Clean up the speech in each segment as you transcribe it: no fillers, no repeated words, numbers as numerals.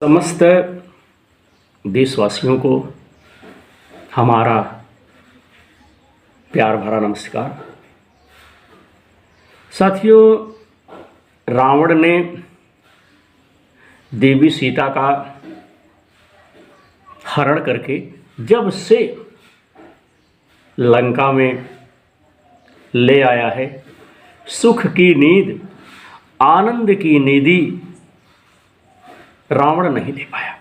समस्त देशवासियों को हमारा प्यार भरा नमस्कार। साथियों, रावण ने देवी सीता का हरण करके जब से लंका में ले आया है, सुख की नींद, आनंद की निधि रावण नहीं दे पाया।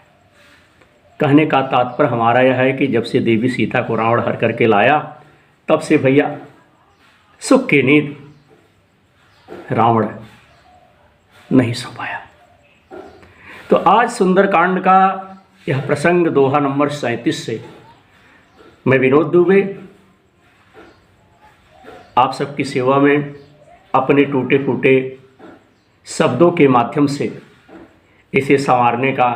कहने का तात्पर्य हमारा यह है कि जब से देवी सीता को रावण हर करके लाया, तब से भैया सुख की नींद रावण नहीं सो पाया। तो आज सुंदरकांड का यह प्रसंग दोहा नंबर 37 से मैं विनोद दुबे आप सबकी सेवा में अपने टूटे फूटे शब्दों के माध्यम से इसे संवारने का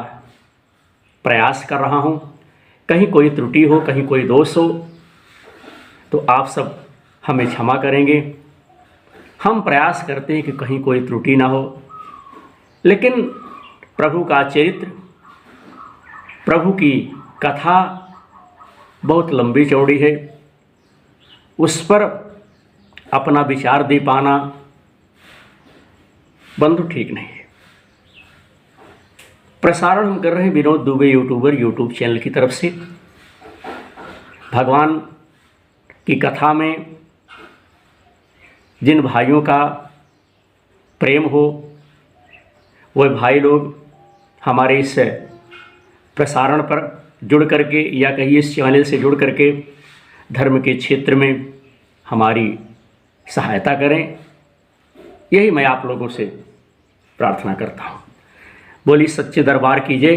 प्रयास कर रहा हूँ। कहीं कोई त्रुटि हो, कहीं कोई दोष हो तो आप सब हमें क्षमा करेंगे। हम प्रयास करते हैं कि कहीं कोई त्रुटि ना हो, लेकिन प्रभु का चरित्र, प्रभु की कथा बहुत लंबी चौड़ी है, उस पर अपना विचार दे पाना बंधु ठीक नहीं है। प्रसारण हम कर रहे हैं विनोद दुबे यूट्यूब चैनल की तरफ से। भगवान की कथा में जिन भाइयों का प्रेम हो, वह भाई लोग हमारे इस प्रसारण पर जुड़ करके या कहिए इस चैनल से जुड़ करके धर्म के क्षेत्र में हमारी सहायता करें, यही मैं आप लोगों से प्रार्थना करता हूँ। बोली सच्चे दरबार की जय,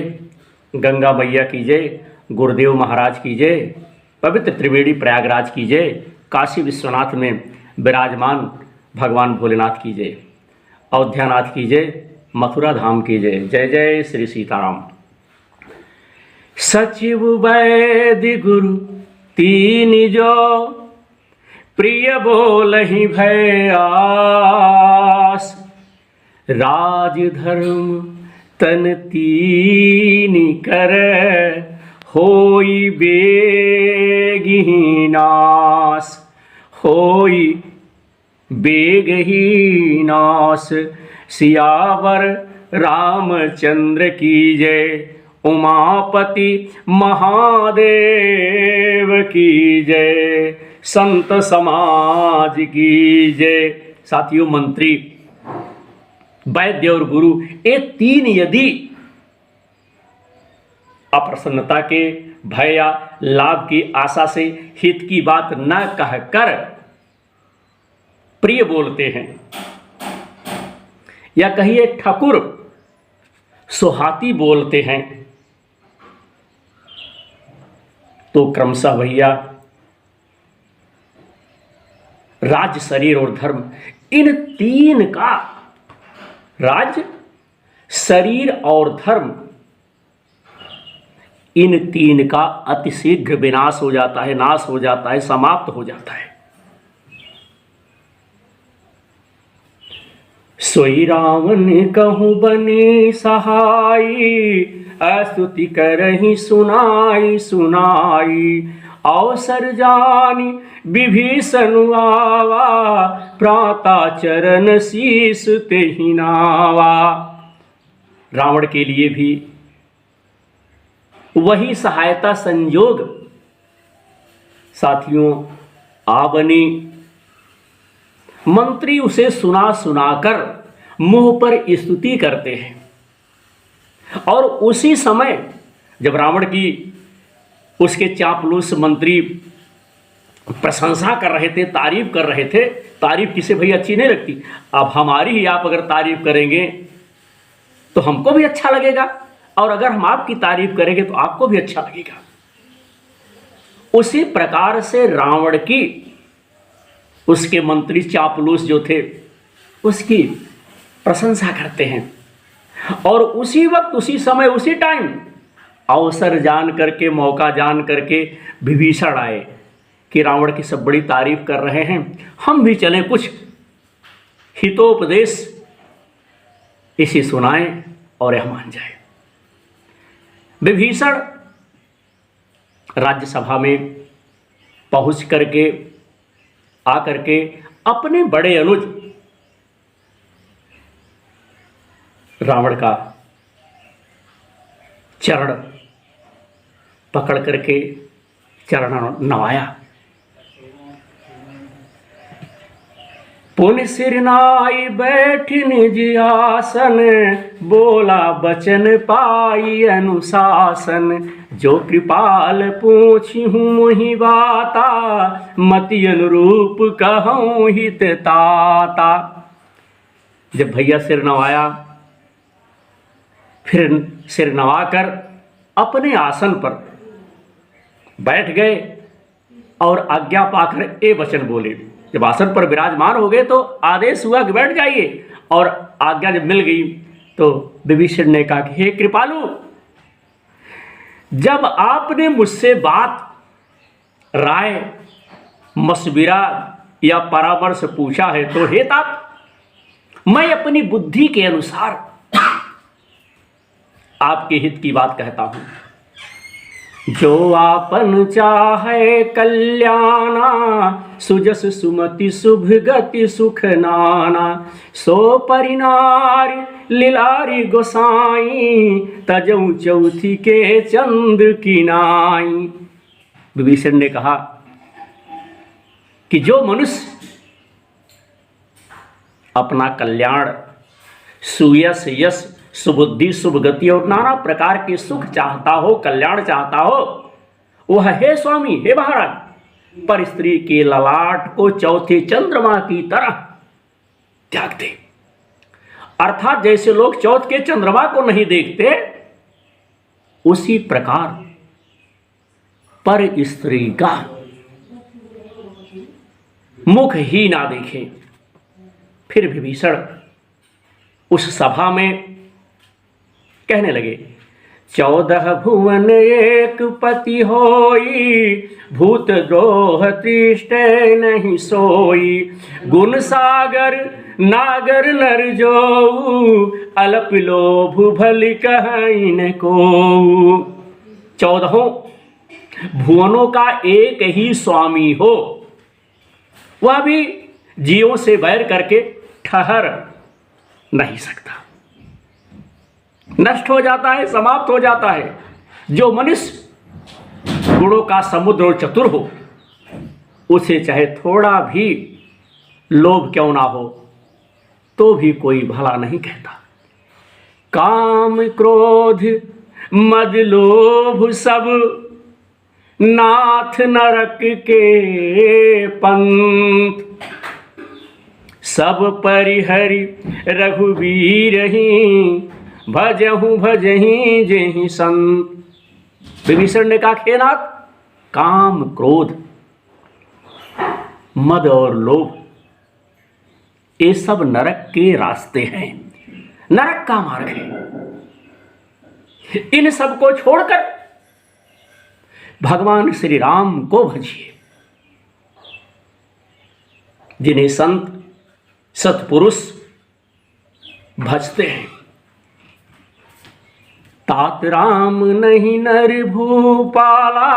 गंगा मैया की जय, गुरुदेव महाराज की जय, पवित्र त्रिवेणी प्रयागराज की जय, काशी विश्वनाथ में विराजमान भगवान भोलेनाथ की जय, अयोध्यानाथ की जय, मथुरा धाम की जय। जय जय श्री सीताराम। सचिव वैद्य गुरु तीन जो, प्रिय बोलहि भय आस, राज धर्म तन तीन कर, होई बेगहि नास, होई बेगहि नास। सियावर रामचंद्र की जय, उमापति महादेव की जय, संत समाज की जय। साथियों, मंत्री, वैद्य और गुरु, ये तीन यदि अप्रसन्नता के, भय या लाभ की आशा से हित की बात न कहकर प्रिय बोलते हैं, या कहिए ठकुर सुहाती बोलते हैं, तो क्रमशः भैया राज्य, शरीर और धर्म, इन तीन का, राज्य, शरीर और धर्म, इन तीन का अतिशीघ्र विनाश हो जाता है, नाश हो जाता है, समाप्त हो जाता है। सोई रावण कहूँ बने सहाई, अस्तुति करहि सुनाई सुनाई, अवसर जानी विभीषण आवा, प्राता चरण शीस तेहि नावा। रावण के लिए भी वही सहायता संयोग साथियों आ बनी। मंत्री उसे सुना सुनाकर मुंह पर स्तुति करते हैं, और उसी समय जब रावण की उसके चापलूस मंत्री प्रशंसा कर रहे थे, तारीफ कर रहे थे, तारीफ किसे भैया अच्छी नहीं लगती। अब हमारी ही आप अगर तारीफ करेंगे तो हमको भी अच्छा लगेगा, और अगर हम आपकी तारीफ करेंगे तो आपको भी अच्छा लगेगा। उसी प्रकार से रावण की, उसके मंत्री चापलूस जो थे, उसकी प्रशंसा करते हैं, और उसी वक्त, उसी समय, उसी टाइम अवसर जान करके, मौका जान करके विभीषण आए कि रावण की सब बड़ी तारीफ कर रहे हैं, हम भी चलें, कुछ हितोपदेश इसे सुनाएं और यह मान जाए। विभीषण राज्यसभा में पहुंच करके आकर के अपने बड़े अनुज रावण का चरण पकड़ करके चरण नवाया। पुन सिर नाई बैठ निज आसन, बोला बचन पाई अनुशासन। जो कृपाल पूछी हूँ मोहि बाता, मति अनुरूप कहूँ हित ताता। जब भैया सिर नवाया, फिर सिर नवाकर अपने आसन पर बैठ गए और आज्ञा पाकर ए वचन बोले। जब आसन पर विराजमान हो गए तो आदेश हुआ कि बैठ जाइए, और आज्ञा जब मिल गई तो विभीषण ने कहा कि हे कृपालु, जब आपने मुझसे बात, राय, मशविरा या परामर्श पूछा है तो हे तात, मैं अपनी बुद्धि के अनुसार आपके हित की बात कहता हूं। जो आपन चाहे कल्याणा, सुजस सुमति शुभ गति सुख नाना। सो परिनारी लीलारी गोसाई, तजऊ चौथी के चंद की नाई। विभीषण ने कहा कि जो मनुष्य अपना कल्याण, सुयश, यश, सुबुद्धि, शुभ गति और नाना प्रकार के सुख चाहता हो, कल्याण चाहता हो, वह हे स्वामी, हे महाराज, पर स्त्री के ललाट को चौथे चंद्रमा की तरह त्याग दे। अर्थात जैसे लोग चौथ के चंद्रमा को नहीं देखते, उसी प्रकार पर स्त्री का मुख ही ना देखे। फिर विभीषण उस सभा में कहने लगे, 14 भुवन एक पति होई, भूत द्रोह तृष्ट नहीं सोई। गुण सागर नागर नर जो, अल्प लोभ भल कहीं को। 14 भुवनों का एक ही स्वामी हो, वह भी जीवों से बैर करके ठहर नहीं सकता, नष्ट हो जाता है, समाप्त हो जाता है। जो मनुष्य गुणों का समुद्र और चतुर हो, उसे चाहे थोड़ा भी लोभ क्यों ना हो, तो भी कोई भला नहीं कहता। काम क्रोध मद लोभ सब, नाथ नरक के पंथ। सब परिहरि रघुवीर ही, भजहु भजहि जेहि संत। विभीषण ने कहा, हे नाथ, काम, क्रोध, मद और लोभ, ये सब नरक के रास्ते हैं, नरक का मार्ग है। इन सब को छोड़कर भगवान श्री राम को भजिए, जिन्हें संत सत्पुरुष भजते हैं। तात राम नहीं नर भूपाला,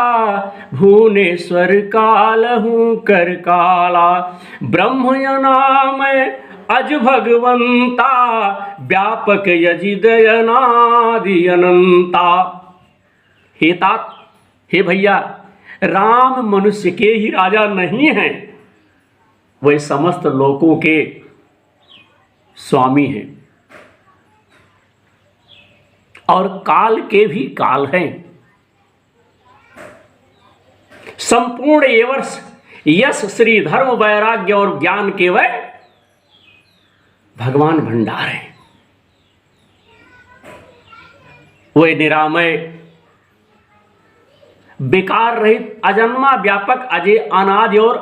भुवनेश्वर कालहु कर काला। ब्रह्म नाम अज भगवंता, व्यापक यजिदय अनादि अनंता। हे तात, हे भैया, राम मनुष्य के ही राजा नहीं हैं, वह समस्त लोकों के स्वामी हैं और काल के भी काल हैं। संपूर्ण यवर्ष यश, श्री, धर्म, वैराग्य और ज्ञान के वह भगवान भंडार हैं। वह निरामय, विकार रहित, अजन्मा, व्यापक, अजय, अनादि और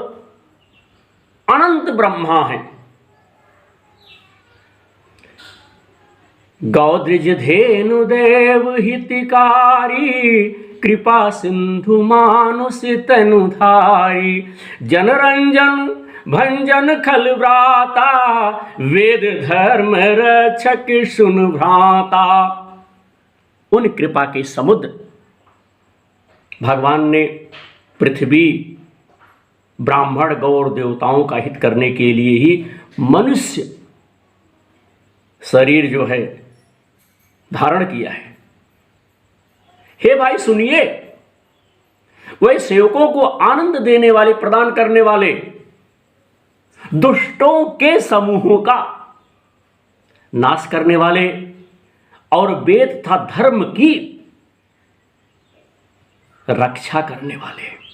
अनंत ब्रह्मा है। गौद्रज धेनु देव हितकारी, कृपा सिंधु मानुष तनुधारी। जनरंजन भंजन खल व्राता, वेद धर्म रक्षक सुन भ्राता। उन कृपा के समुद्र भगवान ने पृथ्वी, ब्राह्मण, गौ और देवताओं का हित करने के लिए ही मनुष्य शरीर जो है धारण किया है। हे भाई सुनिए, वह सेवकों को आनंद देने वाले, प्रदान करने वाले दुष्टों के समूहों का नाश करने वाले और वेद तथा धर्म की रक्षा करने वाले।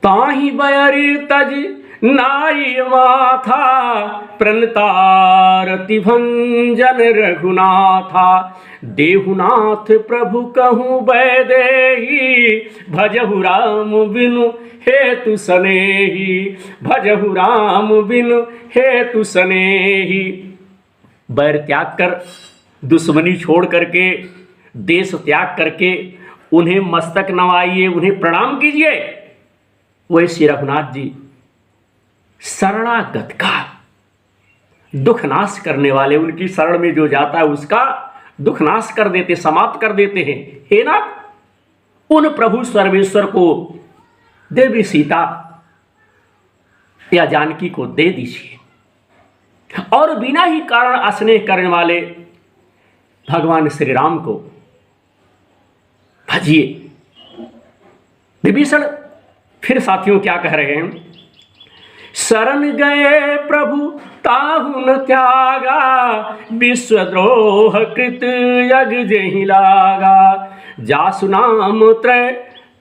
ताहि बयरि तज नाई माथा, प्रणतारति भंजन रघुनाथा। देहुनाथ प्रभु कहूँ वैदेही, भजहु राम बिनु हेतु सनेही। भजहु राम बिनु हेतु सनेही। बैर त्याग कर, दुश्मनी छोड़ करके, देश त्याग करके उन्हें मस्तक नवाइए, उन्हें प्रणाम कीजिए। वही श्री रघुनाथ जी शरणागत का दुख नाश करने वाले, उनकी शरण में जो जाता है उसका दुख नाश कर देते, समाप्त कर देते हैं। हे नाथ, उन प्रभु सर्वेश्वर को देवी सीता या जानकी को दे दीजिए और बिना ही कारण स्नेह करने वाले भगवान श्री राम को भजिए। विभीषण फिर साथियों क्या कह रहे हैं? शरण गए प्रभु ताहु न त्यागा, विश्वद्रोह कृत यज्ञ जेहि लागा। जासु नाम त्रय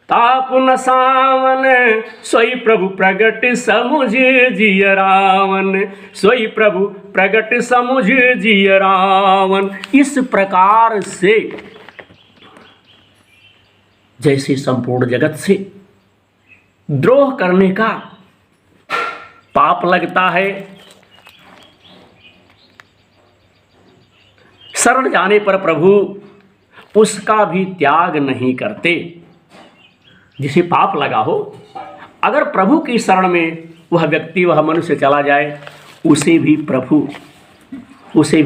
ताप न सावन, सोई प्रभु प्रगट समुझ जिय रावण। सोई प्रभु प्रगट समुझ जिय रावण। इस प्रकार से जैसे संपूर्ण जगत से द्रोह करने का पाप लगता है, शरण जाने पर प्रभु उसका भी त्याग नहीं करते। जिसे पाप लगा हो, अगर प्रभु की शरण में वह व्यक्ति, वह मनुष्य चला जाए, उसे भी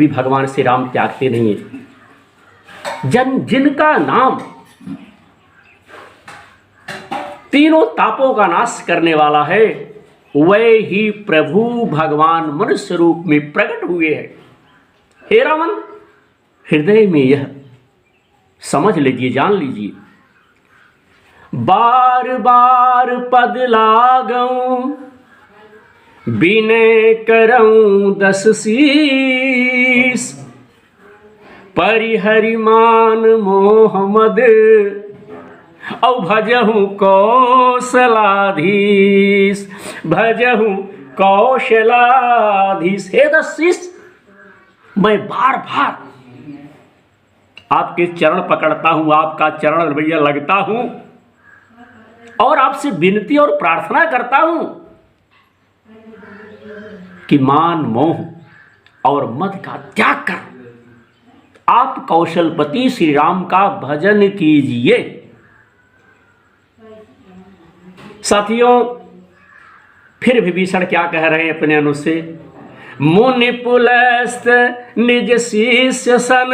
भगवान श्री राम त्यागते नहीं है। जिनका नाम तीनों तापों का नाश करने वाला है, वे ही प्रभु भगवान मनुष्य रूप में प्रकट हुए हैं। हे रावण, हृदय में यह समझ लीजिए, जान लीजिए। बार बार पद लागऊं, बिनय करऊं दस शीस। परिहरिमान मोहम्मद, औ भजहु कौशलाधीश। भजहु कौशलाधीश। हे दशीष, मैं बार बार आपके चरण पकड़ता हूं, आपका चरण भैया लगता हूं और आपसे विनती और प्रार्थना करता हूं कि मान, मोह और मद का त्याग कर आप कौशलपति श्री राम का भजन कीजिए। साथियों, फिर विभीषण क्या कह रहे हैं अपने अनुज से? मुनि पुलस्त निज शिष्य सन,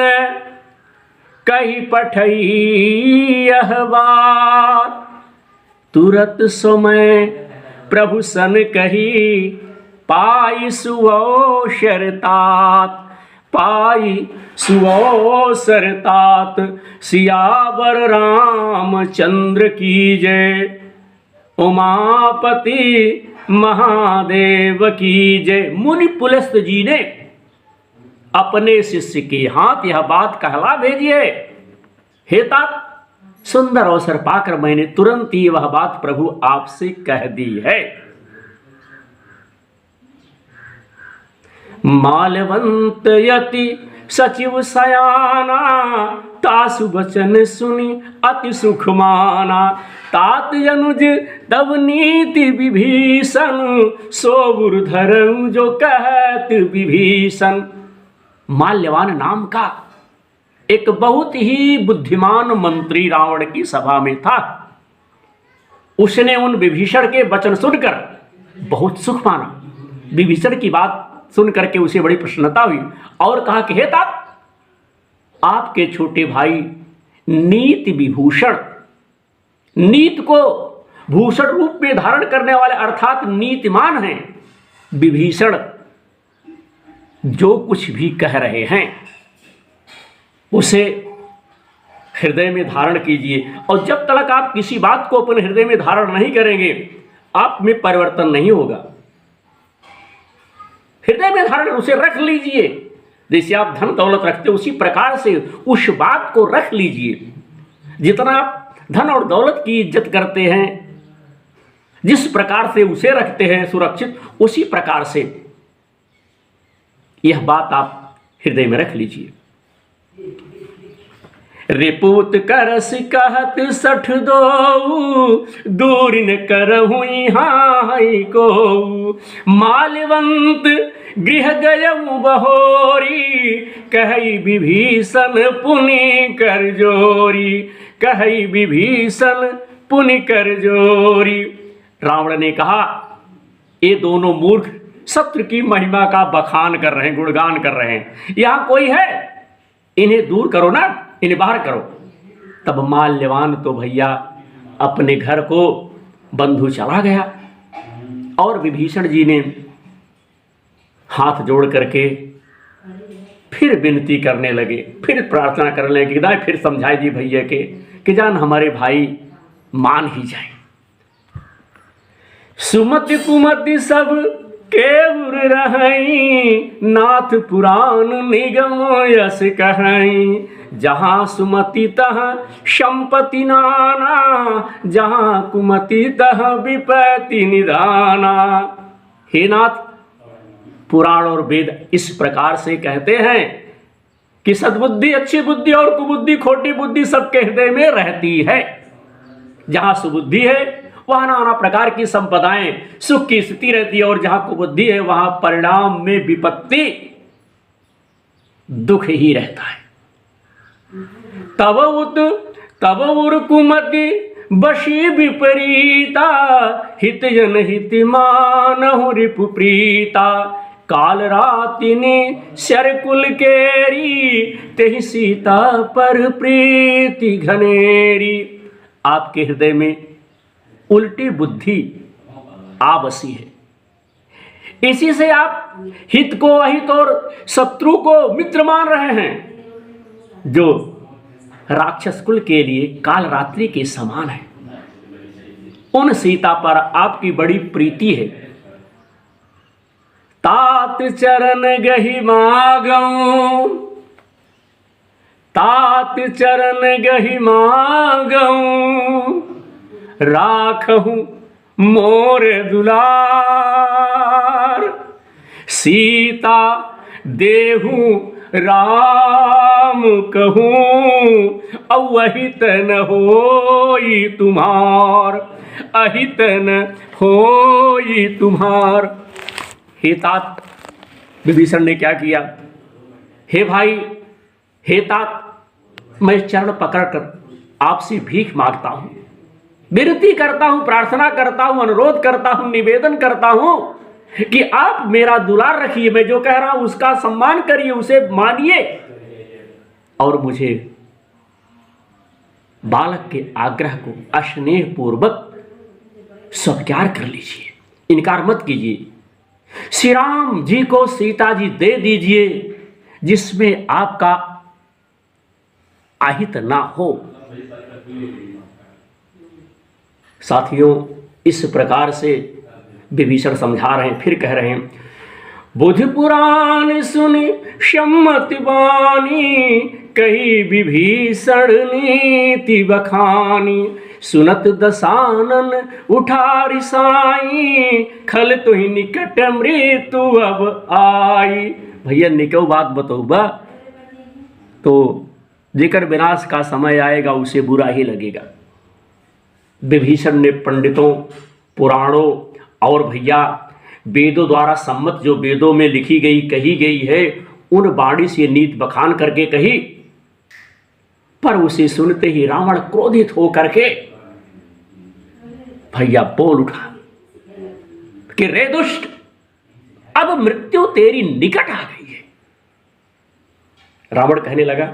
कही पठई यह बात। तुरत समय प्रभु सन कही, पाई सुअवसर तात। पाई सुअवसर तात। सियावर रामचंद्र की जय। उमापति महादेव की जय। मुनि पुलस्त जी ने अपने शिष्य के हाथ यह बात कहला भेजिए। हे तात, सुंदर अवसर पाकर मैंने तुरंत ही वह बात प्रभु आपसे कह दी है। मालवंत यति सचिव सयाना, तासु बचन सुनी अति सुख माना। तात अनुज तब नीति विभीषण, सोबुर धरऊ जो कहत विभीषण। माल्यवान नाम का एक बहुत ही बुद्धिमान मंत्री रावण की सभा में था। उसने उन विभीषण के वचन सुनकर बहुत सुख माना। विभीषण की बात सुन करके उसे बड़ी प्रसन्नता हुई और कहा कि हे तात, आपके छोटे भाई नीति विभूषण, नीत को भूषण रूप में धारण करने वाले अर्थात नीतिमान हैं विभीषण, जो कुछ भी कह रहे हैं उसे हृदय में धारण कीजिए। और जब तक आप किसी बात को अपने हृदय में धारण नहीं करेंगे, आप में परिवर्तन नहीं होगा। हृदय में धारण उसे रख लीजिए, जैसे आप धन दौलत रखते उसी प्रकार से उस बात को रख लीजिए। जितना आप धन और दौलत की इज्जत करते हैं, जिस प्रकार से उसे रखते हैं सुरक्षित, उसी प्रकार से यह बात आप हृदय में रख लीजिए। रिपुत करस कहत सठ दो, दूर न करहु हाई को, मालवंत गृह गयऊ बहोरी, कहि विभीषण पुनि कर जोरी, कहि विभीषण पुनि कर जोरी। रावण ने कहा, ये दोनों मूर्ख शत्रु की महिमा का बखान कर रहे हैं, गुणगान कर रहे हैं। यहां कोई है, इन्हें दूर करो ना, इन्हें बाहर करो। तब माल्यवान तो भैया अपने घर को बंधु चला गया और विभीषण जी ने हाथ जोड़ करके फिर विनती करने लगे, फिर प्रार्थना करने लगे कि फिर समझाए जी भैया के कि जान हमारे भाई मान ही जाए। सुमति कुमति सब केवुर रहई, नाथ पुराण निगम यस कहई, जहाँ सुमति तहाँ संपत्ति नाना, जहाँ कुमति तहाँ विपत्ति निदाना। हे नाथ, पुराण और वेद इस प्रकार से कहते हैं कि सद्बुद्धि, अच्छी बुद्धि और कुबुद्धि, खोटी बुद्धि सबके हृदय में रहती है। जहाँ सुबुद्धि है वहाँ नाना प्रकार की संपदाएं, सुख की स्थिति रहती है, और जहाँ कुबुद्धि है वहाँ परिणाम में विपत्ति, दुख ही रहता है। तब उर कुमति बशी विपरीता, हित जन हित मानहु रिपु प्रीता, काल रातिनि शरकुल केरी, तेहि सीता पर प्रीति घनेरी। आपके हृदय में उल्टी बुद्धि आ बसी है, इसी से आप हित को अहित और शत्रु को मित्र मान रहे हैं, जो राक्षस कुल के लिए काल रात्रि के समान है। उन सीता पर आपकी बड़ी प्रीति है। तात चरण गहि मागऊं, तात चरण गहि मागऊं, राखहूं मोर दुलार, सीता देहूं राम कहूं, अहित न होई तुम्हार, अहित न होई तुम्हार। हे तात, विभीषण ने क्या किया? हे भाई, हे तात, मैं चरण पकड़कर आपसे भीख मांगता हूं, विनती करता हूं, प्रार्थना करता हूं, अनुरोध करता हूं, निवेदन करता हूं कि आप मेरा दुलार रखिए। मैं जो कह रहा हूं उसका सम्मान करिए, उसे मानिए, और मुझे बालक के आग्रह को अस्नेह पूर्वक स्वीकार कर लीजिए, इनकार मत कीजिए। श्री राम जी को सीता जी दे दीजिए, जिसमें आपका अहित ना हो। साथियों, इस प्रकार से विभीषण समझा रहे हैं, फिर कह रहे हैं, बुद्धि पुराण सुनि सम्मति बानी, कही विभीषण नीति बखानी, सुनत दसानन उठा रिसाई, खल तुहि निकट मृत्यु अब आई। भैया निकौ बात बतौबा तो जेकर विनाश का समय आएगा उसे बुरा ही लगेगा। विभीषण ने पंडितों, पुराणों और भैया वेदों द्वारा सम्मत, जो वेदों में लिखी गई कही गई है, उन वाणी से नीति बखान करके कही, पर उसे सुनते ही रावण क्रोधित हो करके भैया बोल उठा कि रे दुष्ट, अब मृत्यु तेरी निकट आ गई है। रावण कहने लगा,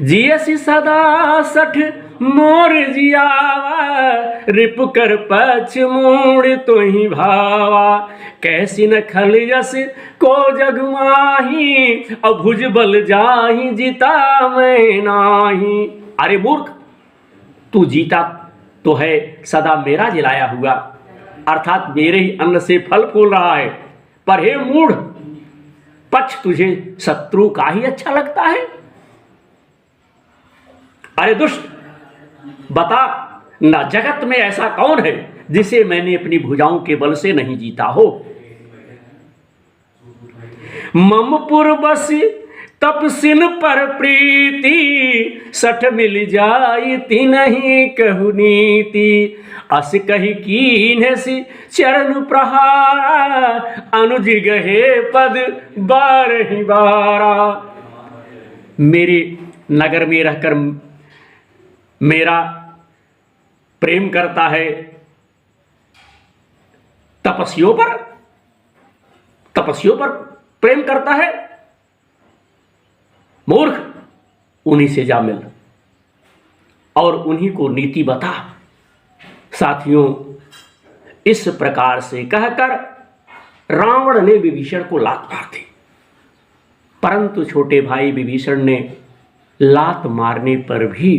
जियसि सदा सठ मोर जियावा, रिप कर पछ मोड़ तो ही भावा। कैसी न खल यस को जग माही, और भुज बल जाही जीता मैं नाही। अरे मूर्ख, तू जीता तो है सदा मेरा जिलाया हुआ, अर्थात मेरे ही अन्न से फल फूल रहा है, पर हे मूढ़, पक्ष तुझे शत्रु का ही अच्छा लगता है। अरे दुष्ट, बता ना जगत में ऐसा कौन है जिसे मैंने अपनी भुजाओं के बल से नहीं जीता हो। ममपुर बस तपसिन पर प्रीति, सठ मिल जाई तिनहि कहु नीति। अस कही कीन्ह सि चरण प्रहारा, अनुज गहे पद बारहि बारा। मेरे नगर में रहकर मेरा प्रेम करता है, तपस्वियों पर प्रेम करता है। मूर्ख, उन्हीं से जा मिल और उन्हीं को नीति बता। साथियों, इस प्रकार से कहकर रावण ने विभीषण को लात मार दी, परंतु छोटे भाई विभीषण ने लात मारने पर भी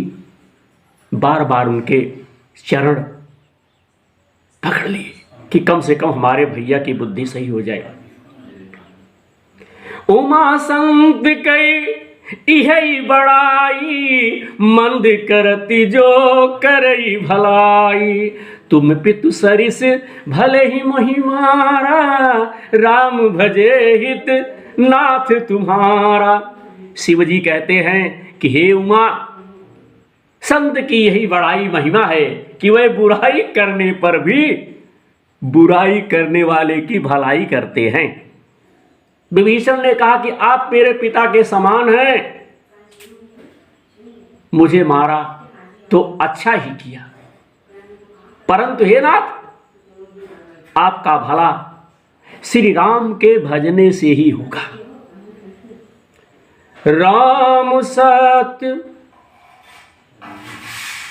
बार बार उनके चरण पकड़ लिए कि कम से कम हमारे भैया की बुद्धि सही हो जाए। उमा संत कई इहै बड़ाई, मंद करती जो करई भलाई। तुम पितु सरिस भले ही मोहिमारा, राम भजे हित नाथ तुम्हारा। शिव जी कहते हैं कि हे उमा, संत की यही बड़ाई महिमा है कि वह बुराई करने पर भी बुराई करने वाले की भलाई करते हैं। विभीषण ने कहा कि आप मेरे पिता के समान हैं, मुझे मारा तो अच्छा ही किया, परंतु हे नाथ, आपका भला श्री राम के भजने से ही होगा। राम सत्य।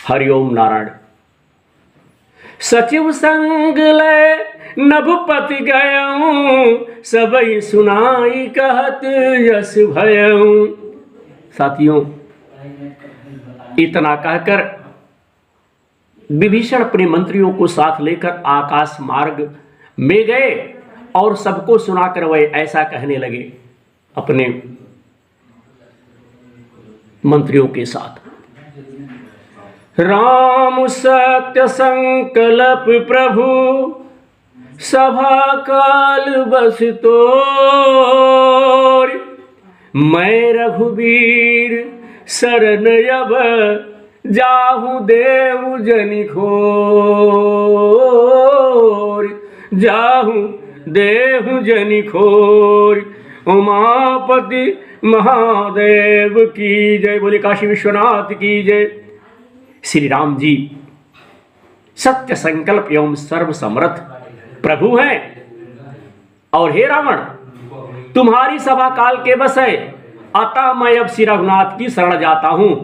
हरिओम नारायण। सचिव संग लय नभपति गयऊं, सबई सुनाई कहत यस भयऊं। साथियों, इतना कहकर विभीषण अपने मंत्रियों को साथ लेकर आकाश मार्ग में गए और सबको सुनाकर वह ऐसा कहने लगे अपने मंत्रियों के साथ। राम सत्य संकल्प प्रभु, सभा काल बस तोर। मैं रघुवीर शरण अब, जाहू देव जनि खोर। जाहू देव जनि खोर। उमापति महादेव की जय। बोले काशी विश्वनाथ की जय। श्री राम जी सत्य संकल्प एवं सर्व समर्थ प्रभु हैं। और हे रावण, तुम्हारी सभा काल के बस है, अतः मैं अब श्री रघुनाथ की शरण जाता हूं,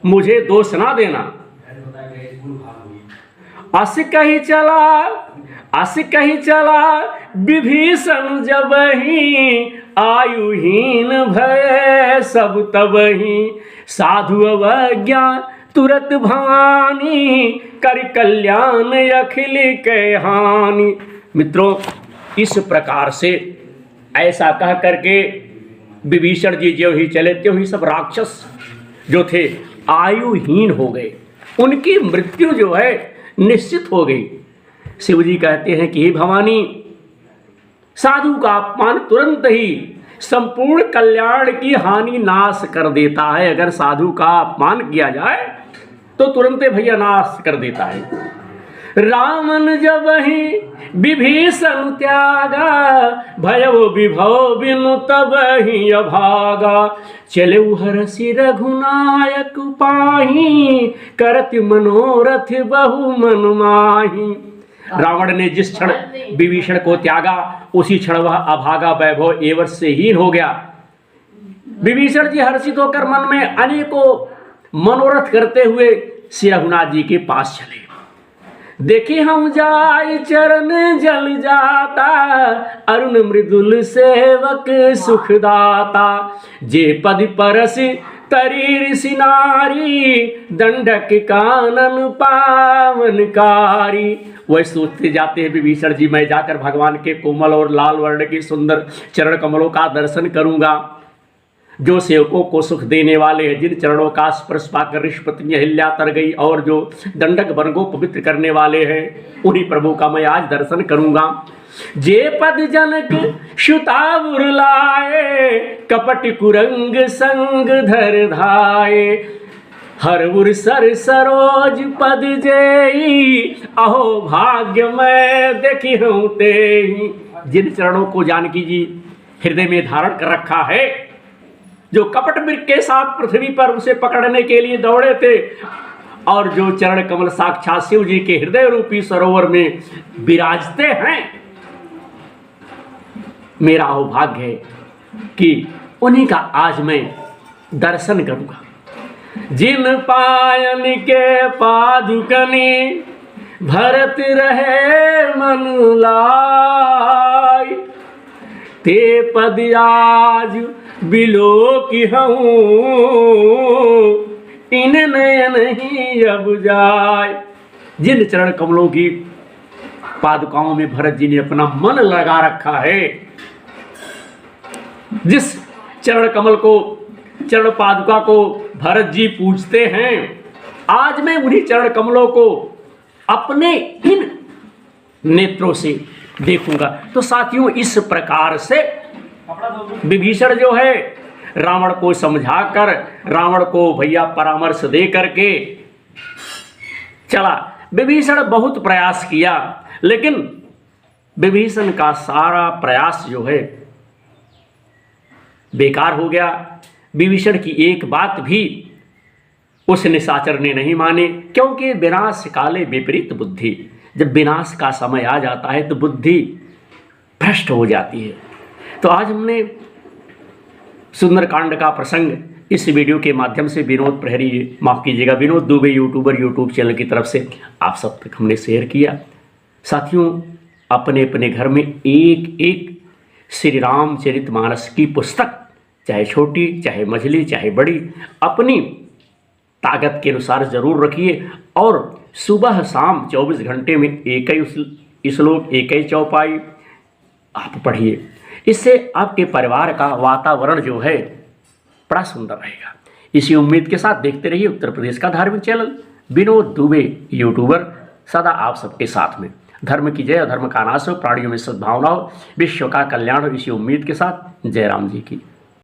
मुझे दोष ना देना। अस कही चला विभीषण जबहि, आयुहीन भय सब तबहि। साधु अवज्ञा तुरत भवानी, कर कल्याण अखिल के हानि। मित्रों, इस प्रकार से ऐसा कह करके विभीषण जी जो ही चले त्यों ही सब राक्षस जो थे आयुहीन हो गए, उनकी मृत्यु जो है निश्चित हो गई। शिव जी कहते हैं कि हे भवानी, साधु का अपमान तुरंत ही संपूर्ण कल्याण की हानि नाश कर देता है। अगर साधु का अपमान किया जाए तो तुरंत भैया नाश कर देता है। रामन जब ही विभीषण त्यागा, भयव विभव बिनु तब ही अभागा। चले हरसि रघुनायक पाही, करति मनोरथ बहु मन माही। रावण ने जिस क्षण विभीषण को त्यागा, उसी क्षण वह अभागा वैभव एवं से हीन हो गया। विभीषण जी हर्षित होकर मन में अनेकों मनोरथ करते हुए श्री रघुनाथ जी के पास चले। देखी हम जाय चरण जल जाता, अरुण मृदुल सेवक सुखदाता, जे पद परस तरी ऋषि नारी, दंडक कानन पावनकारी। वह सोचते जाते हैं विभीषण जी, मैं जाकर भगवान के कोमल और लाल वर्ण के सुंदर चरण कमलों का दर्शन करूंगा, जो सेवकों को सुख देने वाले हैं, जिन चरणों का स्पर्श पाकर ऋषपत्नी अहिल्या तर गई, और जो दंडक वन को पवित्र करने वाले हैं, उन्हीं प्रभु का मैं आज दर्शन करूंगा। जे पद जनक शुतावुर लाए, कपट कुरंग संग धर धाये, हरउर सर सरोज पद जेई, अहो भाग्य मैं देखी हूं तेई। जिन चरणों को जानकी जी हृदय में धारण कर रखा है, जो कपट मृग के साथ पृथ्वी पर उसे पकड़ने के लिए दौड़े थे, और जो चरण कमल साक्षात शिव जी के हृदय रूपी सरोवर में विराजते हैं, मेरा सौभाग्य है कि उन्हीं का आज मैं दर्शन करूंगा। जिन पायन के पादुकनी, भरत रहे मन लाई, ते पद आज बिलो की हूँ, इन नयन ही अब जाए। जिन चरण कमलों की पादुकाओं में भरत जी ने अपना मन लगा रखा है, जिस चरण कमल को, चरण पादुका को भरत जी पूजते हैं, आज मैं उन्हीं चरण कमलों को अपने इन नेत्रों से देखूंगा। तो साथियों, इस प्रकार से विभीषण जो है रावण को समझाकर, रावण को भैया परामर्श दे करके चला। विभीषण बहुत प्रयास किया, लेकिन विभीषण का सारा प्रयास जो है बेकार हो गया। विभीषण की एक बात भी उस निशाचर ने नहीं माने, क्योंकि विनाश काले विपरीत बुद्धि। जब विनाश का समय आ जाता है तो बुद्धि भ्रष्ट हो जाती है। तो आज हमने सुंदरकांड का प्रसंग इस वीडियो के माध्यम से विनोद प्रहरी, माफ़ कीजिएगा, Vinod Dubey YouTuber YouTube channel की तरफ से आप सब तक हमने शेयर किया। साथियों, अपने अपने घर में एक एक श्री रामचरितमानस की पुस्तक, चाहे छोटी, चाहे मझली, चाहे बड़ी, अपनी ताकत के अनुसार ज़रूर रखिए, और सुबह शाम 24 घंटे में एक ही श्लोक, एक ही चौपाई आप पढ़िए। इससे आपके परिवार का वातावरण जो है बड़ा सुंदर रहेगा। इसी उम्मीद के साथ देखते रहिए उत्तर प्रदेश का धार्मिक चैनल विनोद दुबे यूट्यूबर, सदा आप सबके साथ में। धर्म की जय, अधर्म का नाश हो, प्राणियों में सद्भावना हो, विश्व का कल्याण हो, इसी उम्मीद के साथ जय राम जी की।